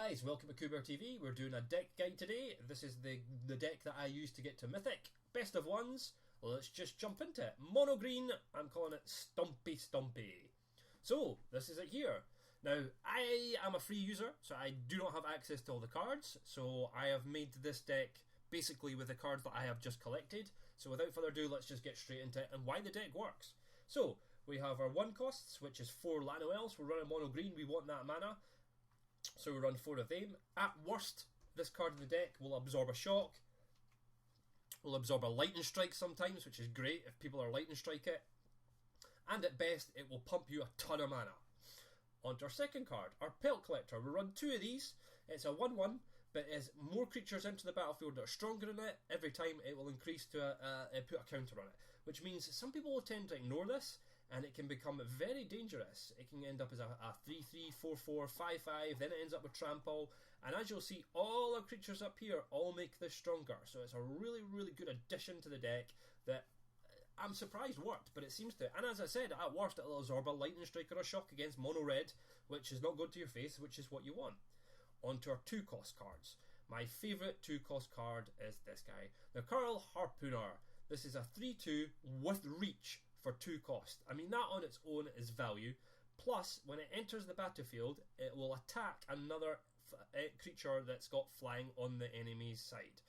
guys, welcome to Kuber TV. We're doing a deck guide today. This is the deck that I use to get to Mythic. Best of ones. Let's just jump into it. Mono green, I'm calling it Stompie Stompie. So, this is it here. Now, I am a free user, so I do not have access to all the cards. So I have made this deck basically with the cards that I have just collected. So without further ado, let's just get straight into it and why the deck works. So, we have our 1 costs, which is 4 Lano Elves. We're running mono green, we want that mana. So we run 4 of them. At worst, this card in the deck will absorb a shock. Will absorb a lightning strike sometimes, which is great if people are lightning strike it. And at best, it will pump you a ton of mana. On to our second card, our Pelt Collector. We run 2 of these. It's a 1-1, but as more creatures enter the battlefield that are stronger than it, every time it will increase to put a counter on it. Which means some people will tend to ignore this, and it can become very dangerous. It can end up as a 3-3, 4-4, 5-5, then it ends up with Trample, and as you'll see, all our creatures up here all make this stronger, so it's a really, really good addition to the deck that I'm surprised worked, but it seems to. And as I said, at worst it'll absorb a Lightning Strike or a Shock against mono red, which is not good to your face, which is what you want. On to our 2 cost cards. My favourite 2 cost card is this guy, the Curl Harpooner. This is a 3-2 with reach for 2 cost. I mean, that on its own is value. Plus, when it enters the battlefield, it will attack another creature that's got flying on the enemy's side.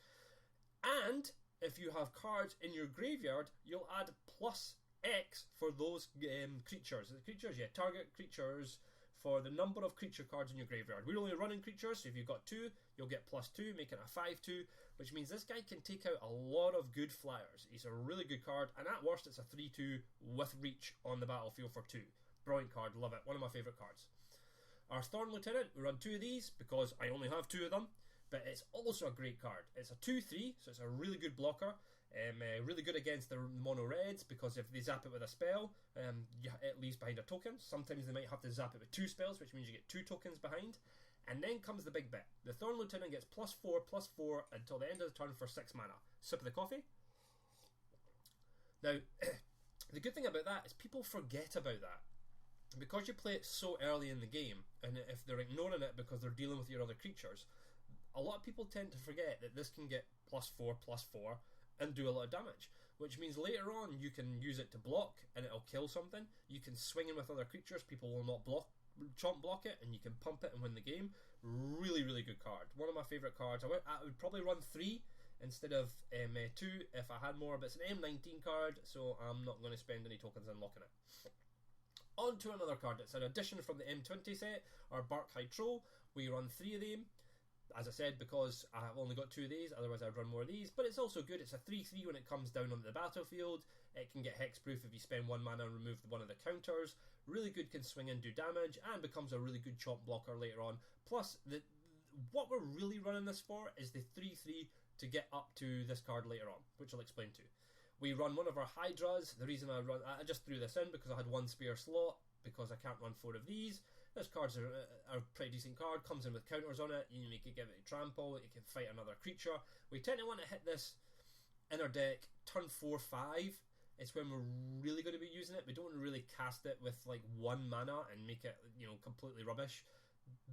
And if you have cards in your graveyard, you'll add plus X for those creatures. The creatures, target creatures for the number of creature cards in your graveyard. We're only running creatures, so if you've got 2, you'll get plus 2, making it a 5-2, which means this guy can take out a lot of good flyers. He's a really good card, and at worst it's a 3-2 with reach on the battlefield for 2. Brilliant card, love it, one of my favourite cards. Our Thorn Lieutenant, we run 2 of these because I only have 2 of them, but it's also a great card. It's a 2-3, so it's a really good blocker. Really good against the mono reds because if they zap it with a spell, it leaves behind a token. Sometimes they might have to zap it with 2 spells, which means you get 2 tokens behind. And then comes the big bit. The Thorn Lieutenant gets +4/+4 until the end of the turn for 6 mana. Sip of the coffee. Now, the good thing about that is people forget about that. Because you play it so early in the game, and if they're ignoring it because they're dealing with your other creatures, a lot of people tend to forget that this can get +4/+4 and do a lot of damage, which means later on you can use it to block and it'll kill something. You can swing in with other creatures, people will not chomp block it, and you can pump it and win the game. Really, really good card. One of my favourite cards. I would probably run 3 instead of 2 if I had more, but it's an M19 card, so I'm not going to spend any tokens unlocking it. On to another card. It's an addition from the M20 set, our Barkhide Troll. We run 3 of them. As I said, because I've only got 2 of these, otherwise I'd run more of these. But it's also good. It's a 3-3 when it comes down onto the battlefield. It can get hexproof if you spend 1 mana and remove one of the counters. Really good, can swing and do damage, and becomes a really good chomp blocker later on. Plus, what we're really running this for is the 3-3 to get up to this card later on, which I'll explain to. We run one of our Hydras. The reason I just threw this in because I had 1 spare slot, because I can't run 4 of these. This card's a pretty decent card, comes in with counters on it. You can give it a trample, it can fight another creature. We tend to want to hit this in our deck turn 4-5. It's when we're really going to be using it. We don't really cast it with like 1 mana and make it completely rubbish.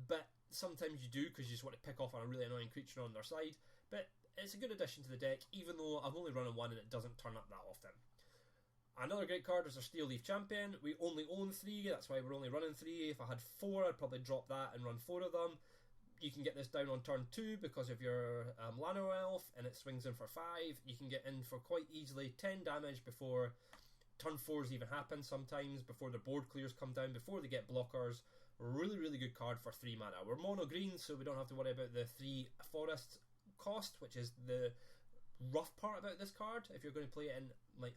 But sometimes you do because you just want to pick off on a really annoying creature on their side. But it's a good addition to the deck, even though I've only run 1 and it doesn't turn up that often. Another great card is our Steel Leaf Champion. We only own 3, that's why we're only running 3. If I had 4, I'd probably drop that and run 4 of them. You can get this down on turn 2 because of your Lano Elf, and it swings in for 5. You can get in for quite easily 10 damage before turn 4s even happen sometimes, before the board clears come down, before they get blockers. Really, really good card for 3 mana. We're mono green, so we don't have to worry about the 3 forests cost, which is the rough part about this card if you're going to play it in like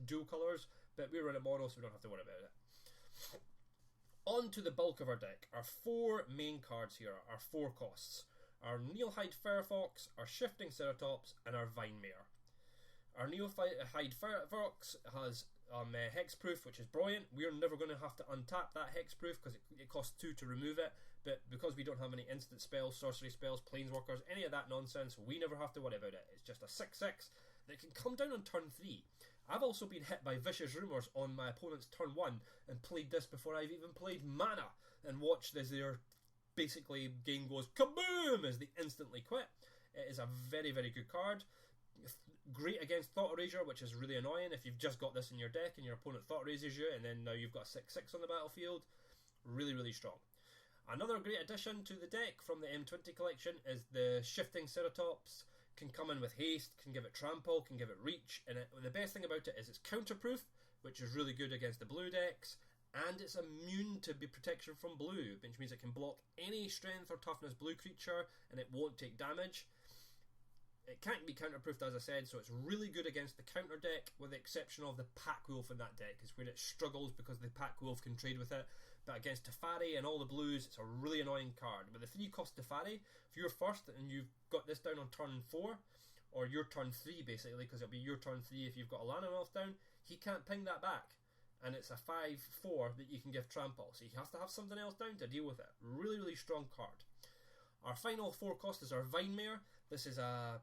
dual colours, but we're in a mono, so we don't have to worry about it. On to the bulk of our deck. Our 4 main cards here are 4 costs. Our Neilhide Firefox, our Shifting Ceratops, and our Vinemare. Our Neilhide Firefox has hexproof, which is brilliant. We're never going to have to untap that hexproof because it costs 2 to remove it, but because we don't have any instant spells, sorcery spells, planeswalkers, any of that nonsense, we never have to worry about it. It's just a 6-6 that can come down on turn 3. I've also been hit by Vicious Rumours on my opponent's turn 1 and played this before I've even played Mana, and watched as their basically game goes kaboom as they instantly quit. It is a very, very good card. Great against Thought Erasure, which is really annoying if you've just got this in your deck and your opponent Thought Erases you, and then now you've got a 6/6 on the battlefield. Really, really strong. Another great addition to the deck from the M20 collection is the Shifting Ceratops. Can come in with haste, can give it trample, can give it reach, and the best thing about it is it's counterproof, which is really good against the blue decks, and it's immune to be protection from blue, which means it can block any strength or toughness blue creature and it won't take damage. It can't be counterproofed, as I said, so it's really good against the counter deck, with the exception of the Pack Wolf in that deck, is where it struggles because the Pack Wolf can trade with it. But against Teferi and all the blues, it's a really annoying card. With the 3-cost Teferi, if you're first and you've got this down on turn 4, or your turn 3 basically, because it'll be your turn 3 if you've got a Llanowelf down, he can't ping that back. And it's a 5/4 that you can give trample, so he has to have something else down to deal with it. Really, really strong card. Our final 4-cost is our Vinemare. This is a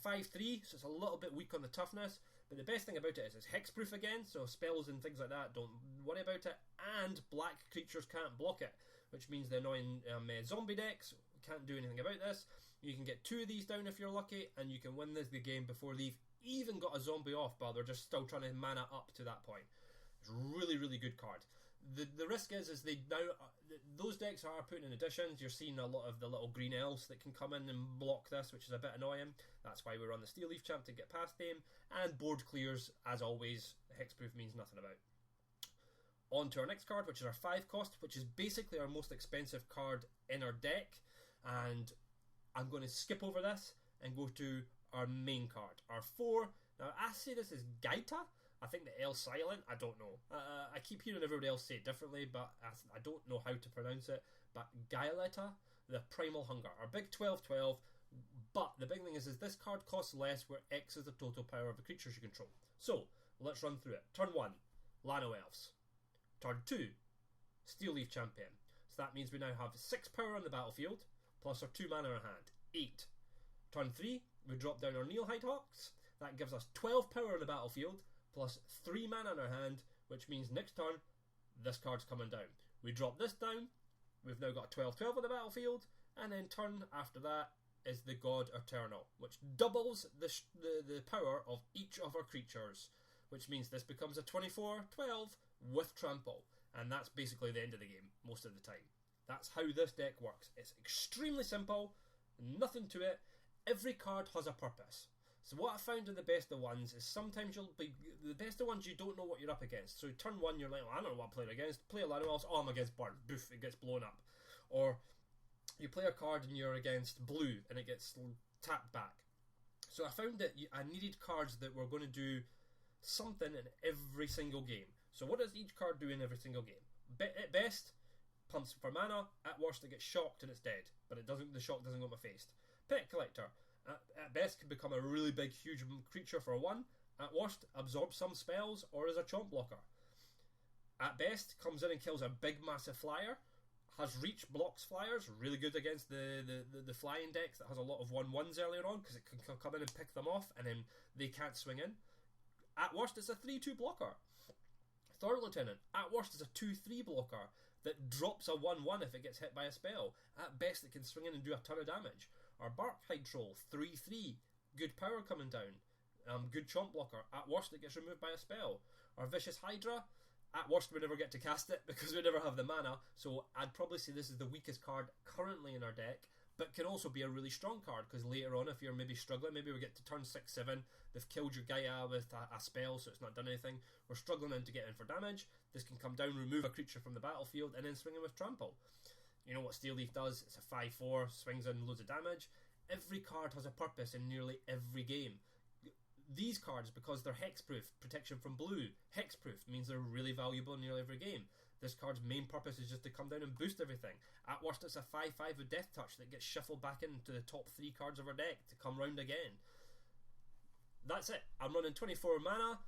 5/3, so it's a little bit weak on the toughness, but the best thing about it is it's hexproof again, so spells and things like that, don't worry about it, and black creatures can't block it, which means the annoying zombie decks can't do anything about this. You can get 2 of these down if you're lucky, and you can win the game before they've even got a zombie off, but they're just still trying to mana up to that point. It's a really, really good card. The risk is they now those decks are putting in additions. You're seeing a lot of the little green elves that can come in and block this, which is a bit annoying. That's why we're on the Steel Leaf Champ to get past them. And board clears, as always, hexproof means nothing about. On to our next card, which is our 5-cost, which is basically our most expensive card in our deck. And I'm going to skip over this and go to our main card, our 4. Now I say this is Gaita. I think the L silent, I don't know. I keep hearing everybody else say it differently, but I don't know how to pronounce it. But Gaileta, the Primal Hunger, our big 12/12. But the big thing is this card costs less, where X is the total power of the creatures you control. So let's run through it. Turn 1, Llanowelfs. Turn 2, Steel Leaf Champion. So that means we now have 6 power on the battlefield, plus our 2 mana in our hand, 8. Turn 3, we drop down our Neelhide Hawks. That gives us 12 power on the battlefield, plus 3 mana in our hand, which means next turn, this card's coming down. We drop this down, we've now got a 12/12 on the battlefield, and then turn after that is the God Eternal, which doubles the power of each of our creatures, which means this becomes a 24/12 with trample, and that's basically the end of the game most of the time. That's how this deck works. It's extremely simple, nothing to it. Every card has a purpose. So what I found in the best of ones is sometimes you'll be the best of ones you don't know what you're up against. So turn 1 you're like, I don't know what I'm playing against. Play a Llanowelf, oh I'm against Burn, boof, it gets blown up. Or you play a card and you're against blue and it gets tapped back. So I found that I needed cards that were going to do something in every single game. So what does each card do in every single game? At best, pumps for mana. At worst, it gets shocked and it's dead. But the shock doesn't go in my face. Pet Collector. At best, can become a really big, huge creature for 1. At worst, absorbs some spells or is a chomp blocker. At best, comes in and kills a big, massive flyer. Has reach, blocks flyers. Really good against the flying decks that has a lot of 1/1s earlier on, because it can come in and pick them off and then they can't swing in. At worst, it's a 3/2 blocker. Third Lieutenant. At worst, it's a 2/3 blocker that drops a 1/1 if it gets hit by a spell. At best, it can swing in and do a ton of damage. Our Barkhide Troll, 3/3, good power coming down, good chomp blocker. At worst, it gets removed by a spell. Our Vicious Hydra, at worst, we never get to cast it because we never have the mana, so I'd probably say this is the weakest card currently in our deck, but can also be a really strong card, because later on, if you're maybe struggling, maybe we get to turn 6/7, they've killed your Gaia with a spell, so it's not done anything, we're struggling in to get in for damage, this can come down, remove a creature from the battlefield, and then swing in with trample. You know what Steel Leaf does? It's a 5/4, swings in loads of damage. Every card has a purpose in nearly every game. These cards, because they're hexproof, protection from blue, hexproof means they're really valuable in nearly every game. This card's main purpose is just to come down and boost everything. At worst, it's a 5/5 with Death Touch that gets shuffled back into the top 3 cards of our deck to come round again. That's it. I'm running 24 mana.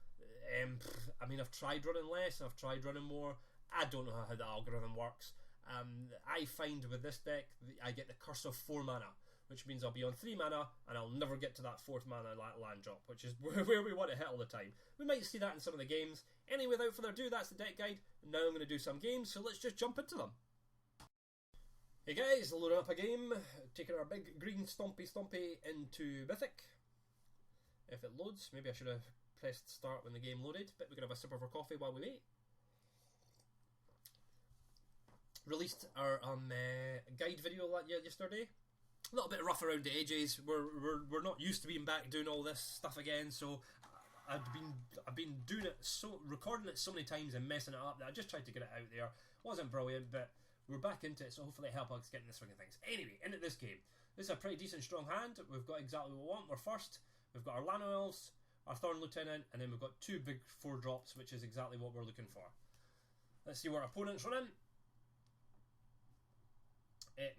I mean, I've tried running less, I've tried running more. I don't know how the algorithm works. I find with this deck, I get the curse of 4 mana, which means I'll be on 3 mana and I'll never get to that 4th mana land drop, which is where we want to hit all the time. We might see that in some of the games. Anyway, without further ado, that's the deck guide. Now I'm going to do some games, so let's just jump into them. Hey guys, loading up a game, taking our big green Stompie Stompie into mythic. If it loads, maybe I should have pressed start when the game loaded, but we're going to have a sip of our coffee while we wait. Released our guide video yesterday. A little bit rough around the edges. We're not used to being back doing all this stuff again, so I've been doing it recording it so many times and messing it up that I just tried to get it out there. Wasn't brilliant, but we're back into it, so hopefully it helps us get in the swing of things. Anyway, into this game. This is a pretty decent strong hand. We've got exactly what we want. We're first. We've got our Lano Elves, our Thorn Lieutenant, and then we've got 2 big 4-drops, which is exactly what we're looking for. Let's see what our opponent's running.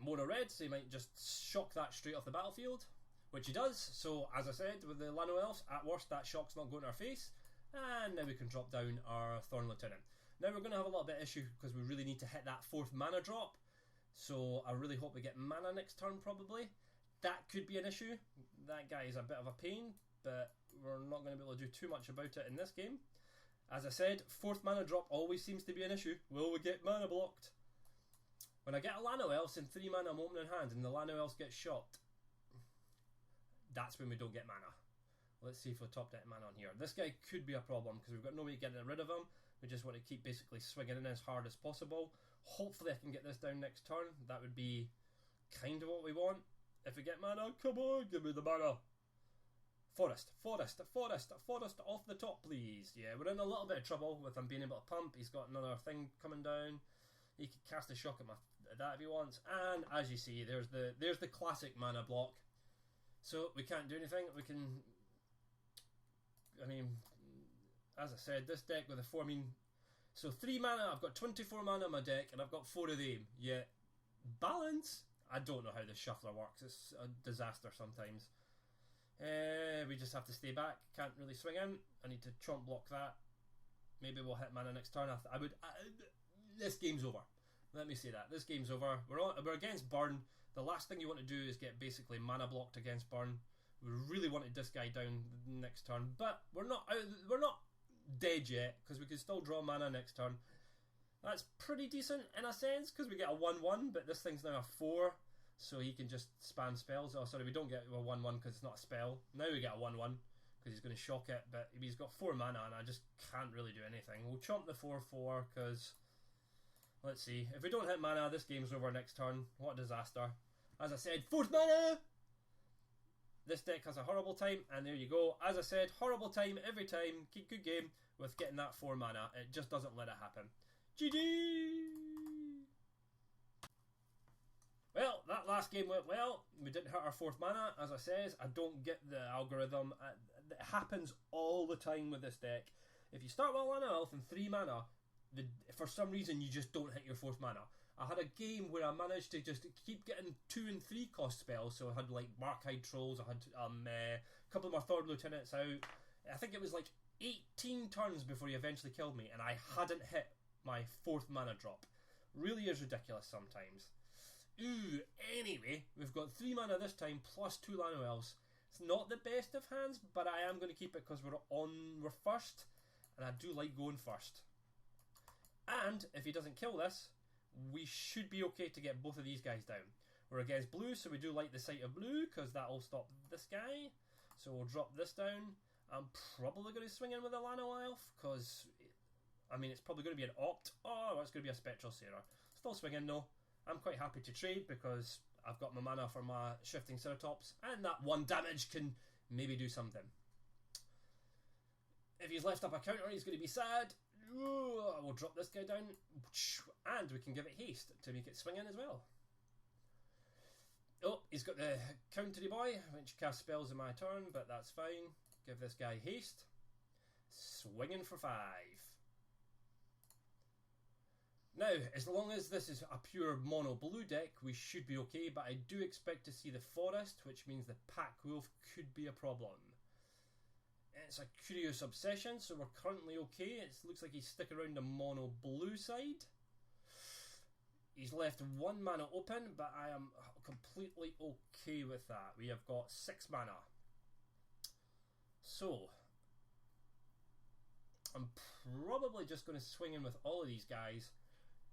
Mono red, so he might just shock that straight off the battlefield, which he does. So as I said, with the Lano Elves, at worst that shock's not going to our face, and now we can drop down our Thorn Lieutenant. Now we're going to have a little bit of issue because we really need to hit that 4th mana drop, so I really hope we get mana next turn probably. That could be an issue. That guy is a bit of a pain, but we're not going to be able to do too much about it in this game. As I said, 4th mana drop always seems to be an issue. Will we get mana blocked? When I get a Lano Elves in 3 mana I'm opening hand and the Lano Elves get shot, that's when we don't get mana. Let's see if we'll top deck mana on here. This guy could be a problem because we've got no way of getting rid of him. We just want to keep basically swinging in as hard as possible. Hopefully I can get this down next turn. That would be kind of what we want. If we get mana, come on, give me the mana. Forest, forest, forest, forest off the top, please. Yeah, we're in a little bit of trouble with him being able to pump. He's got another thing coming down. He could cast a shock at that if he wants. And as you see, there's the classic mana block. So we can't do anything. We can... I mean, as I said, this deck with the 4... I mean, so 3 mana, I've got 24 mana on my deck, and I've got 4 of them. Yeah, balance? I don't know how the shuffler works. It's a disaster sometimes. We just have to stay back. Can't really swing in. I need to chomp block that. Maybe we'll hit mana next turn. This game's over. Let me say that. This game's over. We're against Burn. The last thing you want to do is get basically mana blocked against Burn. We really wanted this guy down next turn, but we're not dead yet because we can still draw mana next turn. That's pretty decent in a sense because we get a 1/1, but this thing's now a 4, so he can just spam spells. Oh, sorry, we don't get a 1/1 because it's not a spell. Now we get a 1/1 because he's going to shock it, but he's got 4 mana and I just can't really do anything. We'll chomp the 4/4 because... Let's see. If we don't hit mana, this game's over next turn. What a disaster. As I said, 4th mana! This deck has a horrible time, and there you go. As I said, horrible time every time. Good game with getting that 4 mana. It just doesn't let it happen. GG! Well, that last game went well. We didn't hit our 4th mana. As I says, I don't get the algorithm. It happens all the time with this deck. If you start with Lano Elf and 3 mana, for some reason you just don't hit your 4th mana. I had a game where I managed to just keep getting 2 and 3 cost spells, so I had like Mark-Eyed Trolls, I had a couple of my Thorn Lieutenants out. I think it was like 18 turns before he eventually killed me, and I hadn't hit my 4th mana drop. Really is ridiculous sometimes. Ooh, anyway, we've got 3 mana this time plus 2 Lano Elves. It's not the best of hands, but I am going to keep it because we're first, and I do like going first. And if he doesn't kill this, we should be okay to get both of these guys down. We're against blue, so we do like the sight of blue because that'll stop this guy. So we'll drop this down. I'm probably going to swing in with a Lano Elf because, I mean, it's probably going to be an Opt. Oh, it's going to be a Spectral Sailor. Still swinging though. I'm quite happy to trade because I've got my mana for my Shifting Ceratops, and that 1 damage can maybe do something. If he's left up a counter, he's going to be sad. We'll drop this guy down, and we can give it haste to make it swing in as well. Oh, he's got the countery boy, which casts spells in my turn, but that's fine. Give this guy haste. Swinging for 5. Now, as long as this is a pure mono blue deck, we should be okay, but I do expect to see the forest, which means the Pack Wolf could be a problem. It's a curious obsession, so we're currently okay. It looks like he's sticking around the mono blue side. He's left 1 mana open, but I am completely okay with that. We have got 6 mana. So, I'm probably just going to swing in with all of these guys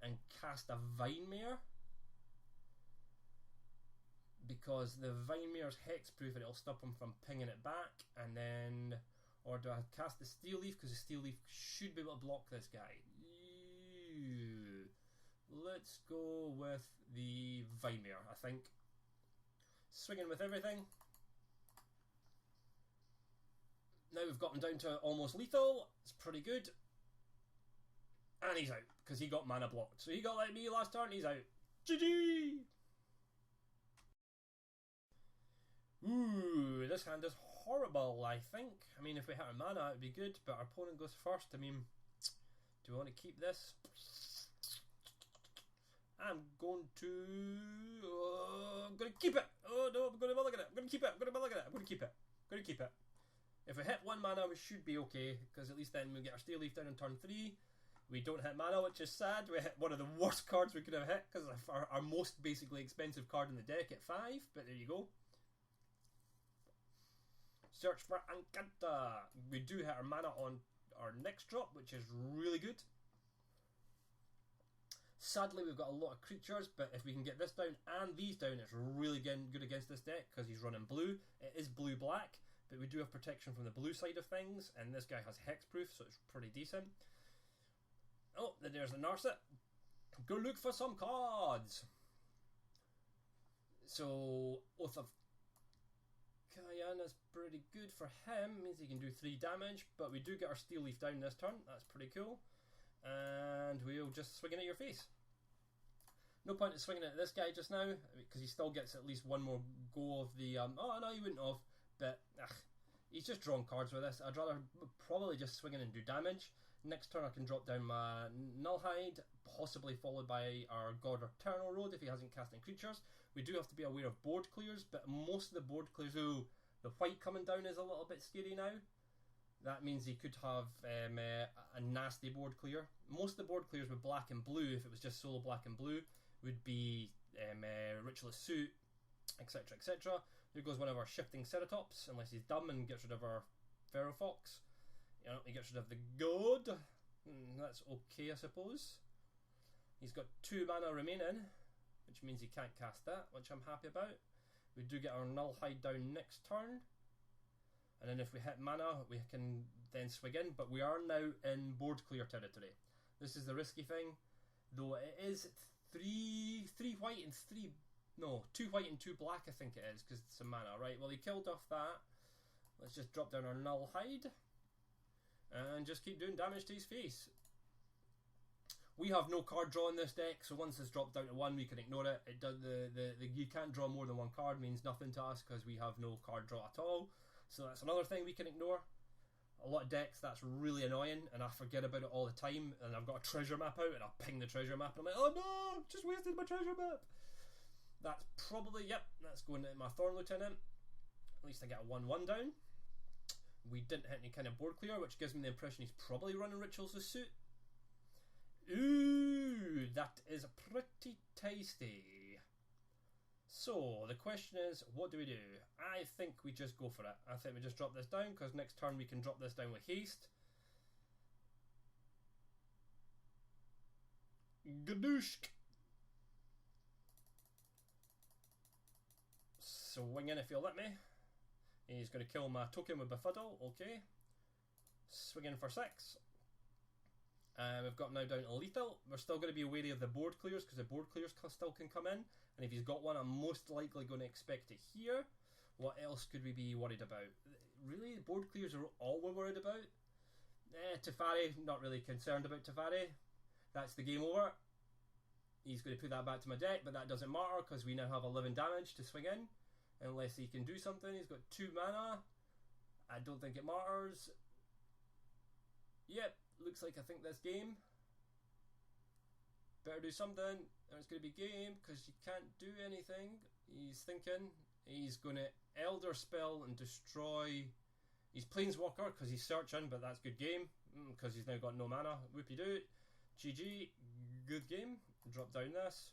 and cast a Vine Mare. because the Vinemir's hexproof and it'll stop him from pinging it back. And then, or do I cast the Steel Leaf? Because the Steel Leaf should be able to block this guy. Let's go with the Vinemir, I think. Swinging with everything. Now we've got him down to almost lethal. It's pretty good. And he's out, because he got mana blocked. So he got like me last turn, he's out. GG! Ooh, this hand is horrible, I think. I mean, if we hit our mana, it would be good, but our opponent goes first. I mean, do we want to keep this? I'm going to keep it. Oh no, I'm going to mulligan it. I'm going to keep it. I'm going to mulligan it. I'm going to keep it. I'm going to keep it. If we hit 1 mana, we should be okay, because at least then we get our Steel Leaf down on turn 3. We don't hit mana, which is sad. We hit one of the worst cards we could have hit, because our most basically expensive card in the deck at 5, but there you go. Search for Encanta. We do hit our mana on our next drop, which is really good. Sadly, we've got a lot of creatures, but if we can get this down and these down, it's really good against this deck, because he's running blue. It is blue-black, but we do have protection from the blue side of things, and this guy has hexproof, so it's pretty decent. Oh, there's the Narset. Go look for some cards. So, Oath of Kayana's pretty good for him. Means he can do 3 damage, but we do get our Steel Leaf down this turn. That's pretty cool. And we'll just swing it at your face. No point in swinging it at this guy just now, because he still gets at least one more go of the... oh, no, he wouldn't have. But, he's just drawing cards with this. I'd rather probably just swing it and do damage. Next turn I can drop down my Nullhide, possibly followed by our God Eternal Road if he hasn't cast any creatures. We do have to be aware of board clears, but most of the board clears... Ooh, the white coming down is a little bit scary now. That means he could have a nasty board clear. Most of the board clears with black and blue, if it was just solo black and blue, would be Ritualist Suit, etc, etc. Here goes one of our Shifting Ceratops, unless he's dumb and gets rid of our Ferrofox. You know, he gets rid of the God. That's okay, I suppose. He's got 2 mana remaining, which means he can't cast that, which I'm happy about. We do get our Nullhide down next turn. And then if we hit mana, we can then swing in, but we are now in board clear territory. This is the risky thing, though it is 3 white and 2 white and 2 black, I think it is, because it's some mana, right? Well, he killed off that. Let's just drop down our Nullhide and just keep doing damage to his face. We have no card draw in this deck, so once it's dropped down to 1, we can ignore it. It does you can't draw more than 1 card means nothing to us because we have no card draw at all. So that's another thing we can ignore. A lot of decks, that's really annoying, and I forget about it all the time, and I've got a treasure map out, and I'll ping the treasure map, and I'm like, oh no, just wasted my treasure map. That's probably, yep, that's going into my Thorn Lieutenant. At least I get a 1-1 down. We didn't hit any kind of board clear, which gives me the impression he's probably running Rituals of Suit. Ooh, that is pretty tasty. So, the question is, what do we do? I think we just go for it. I think we just drop this down, because next turn we can drop this down with haste. Gadooshk! Swing in if you'll let me. He's going to kill my token with Befuddle, okay. Swing in for 6. We've got him now down to lethal. We're still going to be wary of the board clears, because the board clears still can come in. And if he's got one, I'm most likely going to expect it here. What else could we be worried about? Really, board clears are all we're worried about? Teferi, not really concerned about Teferi. That's the game over. He's going to put that back to my deck, but that doesn't matter, because we now have 11 damage to swing in. Unless he can do something. He's got 2 mana. I don't think it matters. Yep, looks like I think this game. Better do something, or it's going to be game, because you can't do anything. He's thinking. He's going to Elder Spell and destroy. He's Planeswalker, because he's searching, but that's good game, because he's now got no mana. Whoopie-doo. GG. Good game. Drop down this.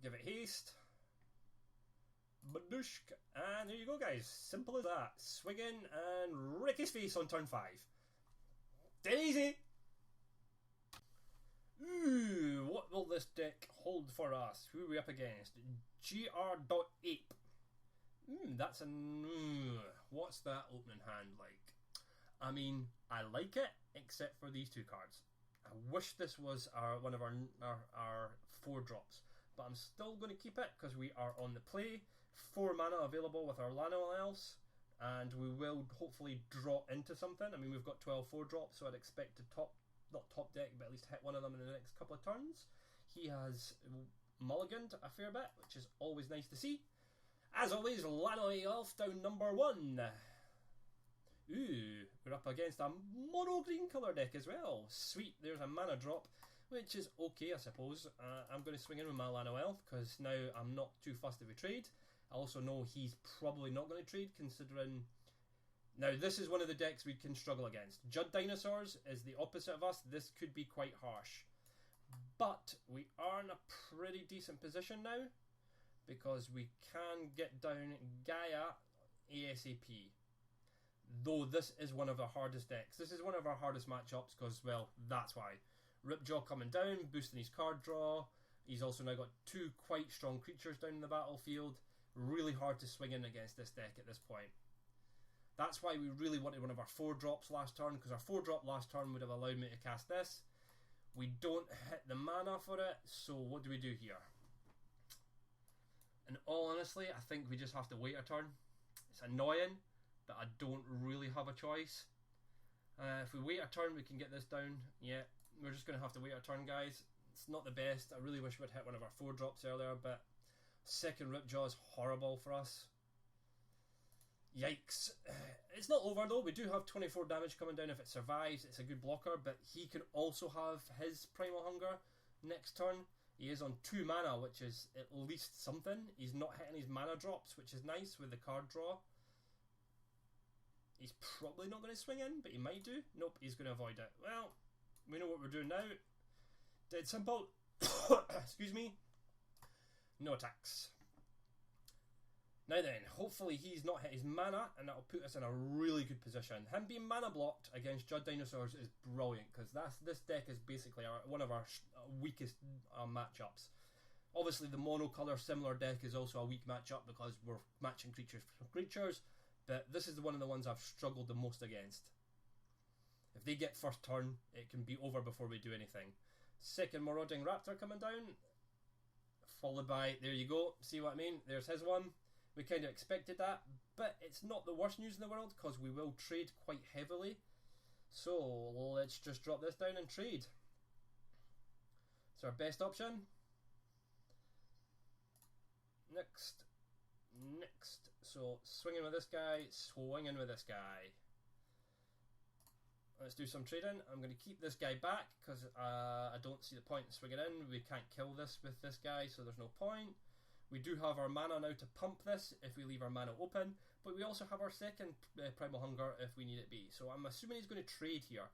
Give it haste. Badooshk. And there you go, guys. Simple as that. Swing in and wreck his face on turn 5. Dead easy. Ooh, what will this deck hold for us? Who are we up against? GR.ape. That's a... what's that opening hand like? I mean, I like it, except for these two cards. I wish this was one of our 4 drops, but I'm still going to keep it because we are on the play. 4 mana available with our Lano Elves, and we will hopefully draw into something. I mean, we've got 12 4-drops, so I'd expect to not top deck, but at least hit one of them in the next couple of turns. He has mulliganed a fair bit, which is always nice to see. As always, Lano Elf down number 1. Ooh, we're up against a mono green colour deck as well. Sweet, there's a mana drop, which is okay, I suppose. I'm going to swing in with my Lano Elf, because now I'm not too fussed if we trade. I also know he's probably not going to trade, considering... Now, this is one of the decks we can struggle against. Judd Dinosaurs is the opposite of us. This could be quite harsh. But we are in a pretty decent position now, because we can get down Gaia ASAP. Though this is one of our hardest decks. This is one of our hardest matchups because, well, that's why. Ripjaw coming down, boosting his card draw. He's also now got 2 quite strong creatures down in the battlefield. Really hard to swing in against this deck at this point. That's why we really wanted one of our 4 drops last turn, because our 4 drop last turn would have allowed me to cast this. We don't hit the mana for it, so what do we do here? And all honestly, I think we just have to wait a turn. It's annoying, but I don't really have a choice. If we wait a turn, we can get this down. Yeah, we're just going to have to wait a turn, guys. It's not the best. I really wish we'd hit one of our 4 drops earlier, but second Ripjaw is horrible for us. Yikes. It's not over though. We do have 24 damage coming down if it survives. It's a good blocker, but he can also have his Primal Hunger next turn. He is on 2 mana, which is at least something. He's not hitting his mana drops, which is nice with the card draw. He's probably not going to swing in, but he might do. Nope, he's going to avoid it. Well, we know what we're doing now. Dead simple. Excuse me. No attacks. Now then, hopefully he's not hit his mana, and that'll put us in a really good position. Him being mana blocked against Judd Dinosaurs is brilliant, because this deck is basically one of our weakest matchups. Obviously the mono-colour similar deck is also a weak matchup because we're matching creatures for creatures, but this is one of the ones I've struggled the most against. If they get first turn, it can be over before we do anything. Second Marauding Raptor coming down, followed by, there you go, see what I mean? There's his one. We kind of expected that, but it's not the worst news in the world because we will trade quite heavily. So let's just drop this down and trade. It's our best option. Next. So swinging with this guy, swinging with this guy. Let's do some trading. I'm going to keep this guy back because I don't see the point in swinging in. We can't kill this with this guy, so there's no point. We do have our mana now to pump this if we leave our mana open, but we also have our second Primal Hunger if we need it be. So I'm assuming he's going to trade here.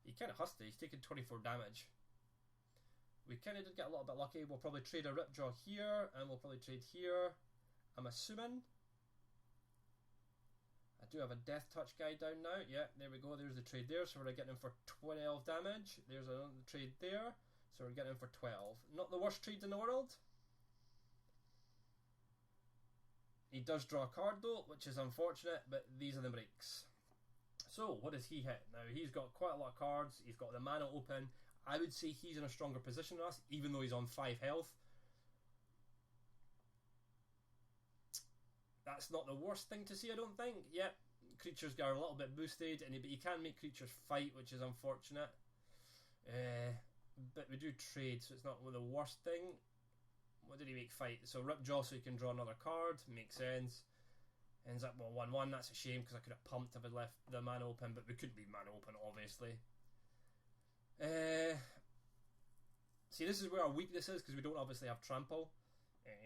He kind of has to. He's taken 24 damage. We kind of did get a little bit lucky. We'll probably trade a Ripjaw here, and we'll probably trade here. I'm assuming. I do have a Death Touch guy down now. Yeah, there we go. There's the trade there. So we're getting him for 12 damage. There's another trade there. So we're getting him for 12. Not the worst trade in the world. He does draw a card though, which is unfortunate, but these are the breaks. So, what does he hit? Now, he's got quite a lot of cards. He's got the mana open. I would say he's in a stronger position than us, even though he's on 5 health. That's not the worst thing to see, I don't think. Yep, creatures are a little bit boosted, but he can make creatures fight, which is unfortunate. But we do trade, so it's not the worst thing. What did he make fight? So Ripjaw, so he can draw another card. Makes sense. Ends up 1-1. That's a shame because I could have pumped if I'd left the mana open, but we couldn't leave mana open, obviously. See, this is where our weakness is because we don't obviously have trample.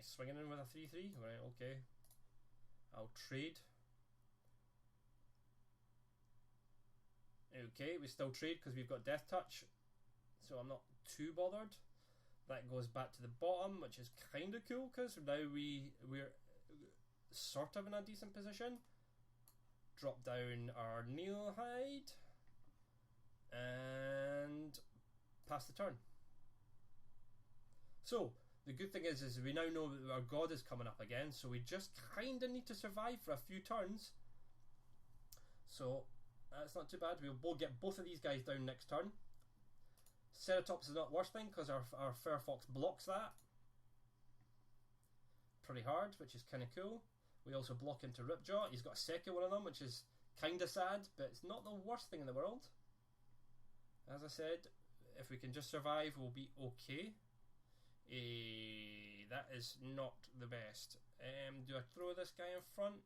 Swinging in with a 3-3. Right, okay. I'll trade. Okay, we still trade because we've got Death Touch, so I'm not too bothered. That goes back to the bottom, which is kind of cool because now we're sort of in a decent position. Drop down our Neilhide and pass the turn. So, the good thing is we now know that our god is coming up again, so we just kind of need to survive for a few turns. So, that's not too bad. We'll get both of these guys down next turn. Ceratops is not worst thing, because our Fur Fox blocks that pretty hard, which is kind of cool. We also block into Ripjaw. He's got a second one of them, which is kind of sad, but it's not the worst thing in the world. As I said, if we can just survive, we'll be okay. That is not the best. Do I throw this guy in front?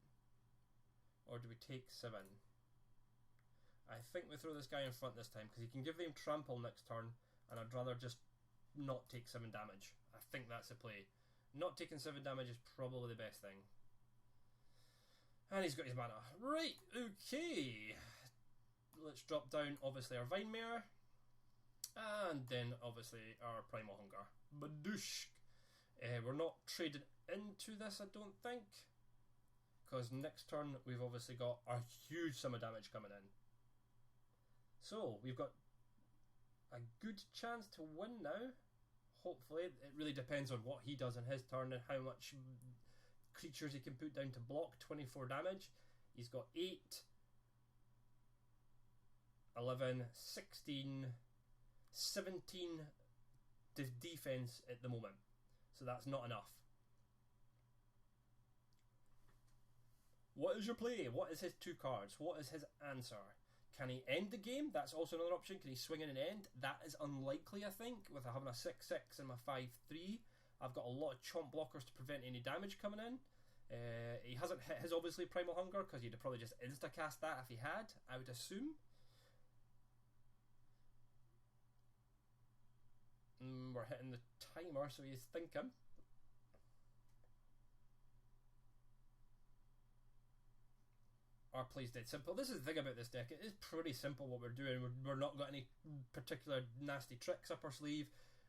Or do we take 7? I think we throw this guy in front this time, because he can give them trample next turn, and I'd rather just not take 7 damage. I think that's the play. Not taking 7 damage is probably the best thing. And he's got his mana. Right, okay. Let's drop down, obviously, our Vine Mare. And then, obviously, our Primal Hunger. Badoosh. We're not trading into this, I don't think. Because next turn, we've obviously got a huge sum of damage coming in. So, we've got a good chance to win now. Hopefully. It really depends on what he does in his turn and how much creatures he can put down to block. 24 damage. He's got 8, 11, 16, 17 defense at the moment. So that's not enough. What is your play? What is his 2 cards? What is his answer? Can he end the game? That's also another option. Can he swing in and end? That is unlikely, I think, with having a 6/6 and my 5/3. I've got a lot of chomp blockers to prevent any damage coming in. He hasn't hit his, obviously, Primal Hunger, because he'd have probably just insta-cast that if he had, I would assume. We're hitting the timer, so he's thinking. Our play's dead simple. This is the thing about this deck. It is pretty simple what we're doing. We're not got any particular nasty tricks up our sleeve.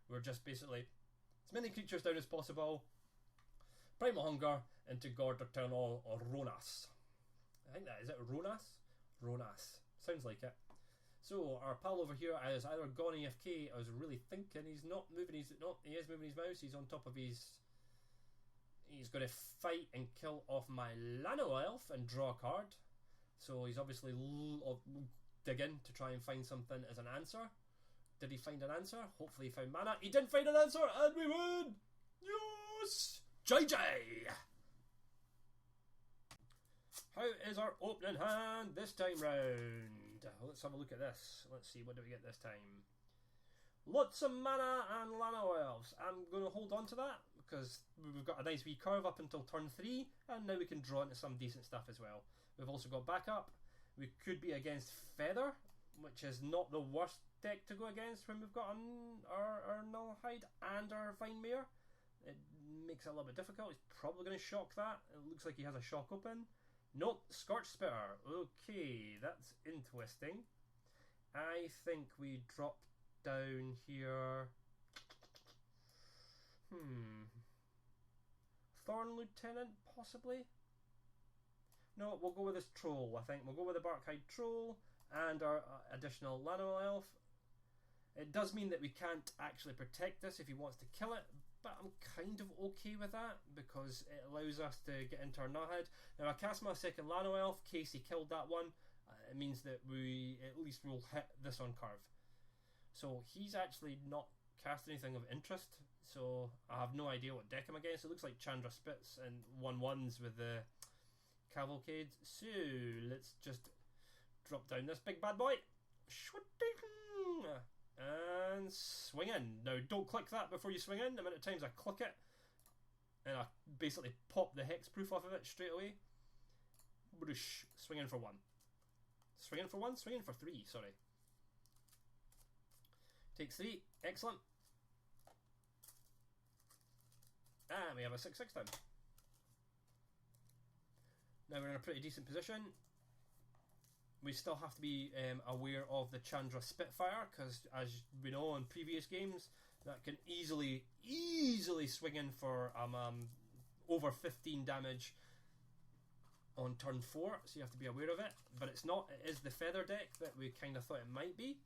We're just basically as many creatures down as possible. Primal Hunger into God Eternal or Ronas. I think that is it. Ronas. Sounds like it. So our pal over here is either gone AFK. I was really thinking he's not moving. He is moving his mouse. He's on top of his. He's going to fight and kill off my Lano Elf and draw a card. So he's obviously digging to try and find something as an answer. Did he find an answer? Hopefully he found mana. He didn't find an answer, and we win! Yes! JJ! How is our opening hand this time round? Let's have a look at this. Let's see, what do we get this time? Lots of mana and Lano Elves. I'm going to hold on to that, because we've got a nice wee curve up until turn 3, and now we can draw into some decent stuff as well. We've also got backup. We could be against Feather, which is not the worst deck to go against when we've got our Nullhide and our Vine Mare. It makes it a little bit difficult. He's probably going to shock that. It looks like he has a shock open. Nope, Scorch Spitter. Okay, that's interesting. I think we drop down here. Thorn Lieutenant, possibly? No, we'll go with this Troll, I think. We'll go with the Barkhide Troll and our additional Lano Elf. It does mean that we can't actually protect this if he wants to kill it, but I'm kind of okay with that because it allows us to get into our Nullhide. Now I cast my second Lano Elf, Casey killed that one. It means that we at least will hit this on curve. So he's actually not cast anything of interest, so I have no idea what deck I'm against. It looks like Chandra Spits and 1/1s with the Cavalcade. So let's just drop down this big bad boy. And swing in. Now don't click that before you swing in. The amount of times I click it and I basically pop the hexproof off of it straight away. Swing in for 1. Swing in for 1? Swing in for 3, sorry. Takes 3. Excellent. And we have a 6/6 down. Now we're in a pretty decent position. We still have to be aware of the Chandra Spitfire, because as we know in previous games, that can easily swing in for over 15 damage on turn 4, so you have to be aware of it. But it's not, it is the Feather deck that we kind of thought it might be.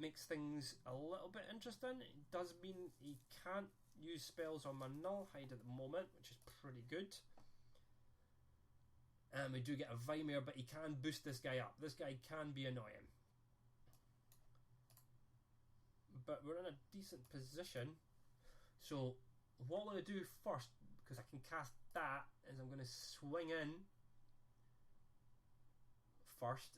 makes things a little bit interesting. It does mean he can't use spells on my Nullhide at the moment, which is pretty good. And we do get a Vimir, but he can boost this guy up. This guy can be annoying. But we're in a decent position. So what I'm going to do first, because I can cast that, is I'm going to swing in first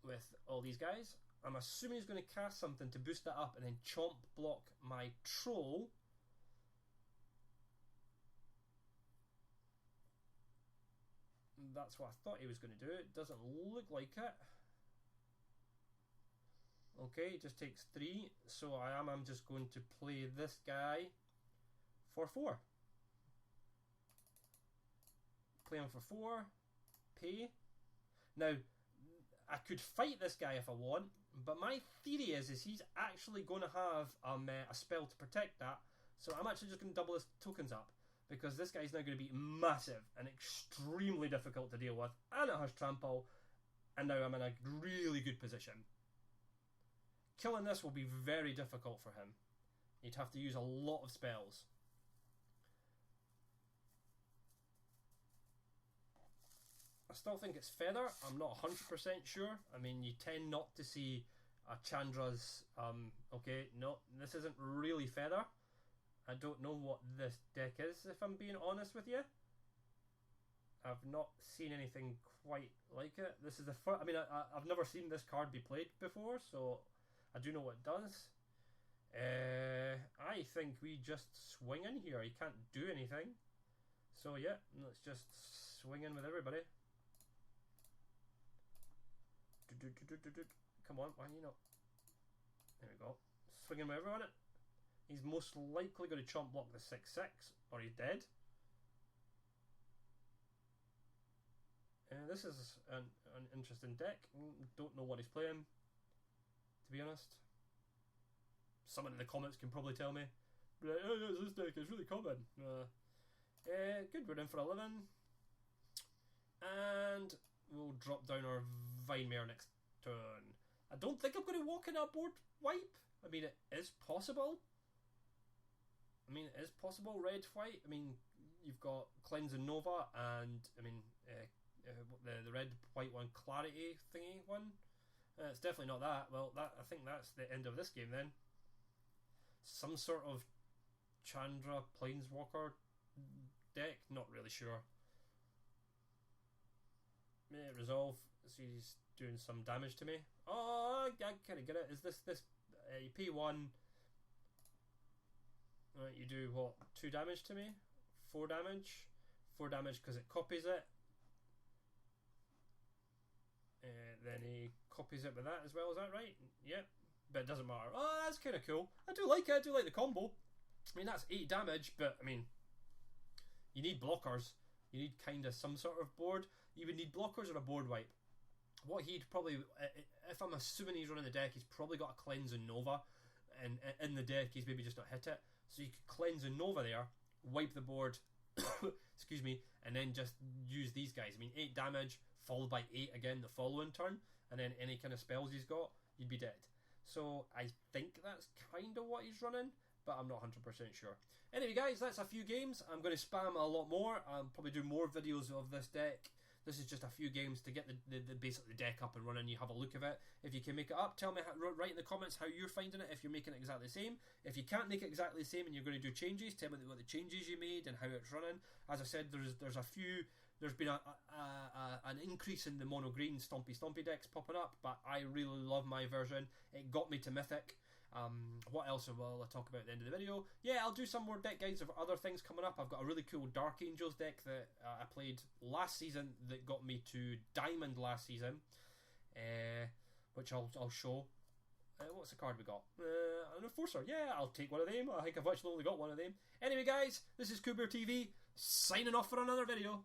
with all these guys. I'm assuming he's going to cast something to boost that up and then chomp block my troll. That's what I thought he was going to do. It doesn't look like it. Okay, it just takes 3. So I'm just going to play this guy for 4. Play him for 4. Pay. Now, I could fight this guy if I want, but my theory is he's actually going to have a spell to protect that. So I'm actually just going to double his tokens up, because this guy's now going to be massive and extremely difficult to deal with, and it has trample, and now I'm in a really good position. Killing this will be very difficult for him. He'd have to use a lot of spells. I still think it's Feather. I'm not 100% sure. I mean, you tend not to see Chandra's... okay, no, this isn't really Feather. I don't know what this deck is, if I'm being honest with you. I've not seen anything quite like it. This is the first... I mean, I've never seen this card be played before, so I do know what it does. I think we just swing in here. He can't do anything. So yeah, let's just swing in with everybody. Come on, why are you not? There we go. Swinging with everyone. He's most likely going to chomp block the 6/6, or he's dead. This is an interesting deck. Don't know what he's playing, to be honest. Someone in the comments can probably tell me. But oh yeah, this deck is really common. Good, we're in for 11. And we'll drop down our Vimir next turn. I don't think I'm going to walk in a board wipe. I mean, it is possible. Red, white. I mean, you've got Cleanse and Nova, and I mean, the red, white one, Clarity thingy one. It's definitely not that. Well, I think that's the end of this game then. Some sort of Chandra Planeswalker deck. Not really sure. Resolve. So he's doing some damage to me. Oh, I kind of get it. Is this you pay 1? Right, you do what? 2 damage to me? 4 damage? 4 damage because it copies it. Then he copies it with that as well. Is that right? Yep. But it doesn't matter. Oh, that's kind of cool. I do like it. I do like the combo. I mean, that's 8 damage, but I mean, you need blockers. You need kind of some sort of board. You would need blockers or a board wipe. What he'd probably, if I'm assuming he's running the deck, he's probably got a Cleanse and Nova, and in the deck he's maybe just not hit it. So you could Cleanse and Nova there, wipe the board, excuse me, and then just use these guys. I mean, 8 damage followed by 8 again the following turn, and then any kind of spells he's got, you'd be dead. So I think that's kind of what he's running, but I'm not 100% sure. Anyway guys, that's a few games. I'm going to spam a lot more. I'll probably do more videos of this deck. This is just a few games to get the basically the deck up and running. You have a look of it. If you can make it up, tell me, write in the comments how you're finding it, if you're making it exactly the same. If you can't make it exactly the same and you're going to do changes, tell me what the changes you made and how it's running. As I said, there's a few... There's been an increase in the mono green Stompie Stompie decks popping up, but I really love my version. It got me to Mythic. What else will I talk about at the end of the video? Yeah, I'll do some more deck guides of other things coming up. I've got a really cool Dark Angels deck that I played last season that got me to Diamond last season, which I'll show. What's the card we got? An Enforcer. Yeah, I'll take one of them. I think I've actually only got one of them. Anyway guys, this is Kubeer TV, signing off for another video.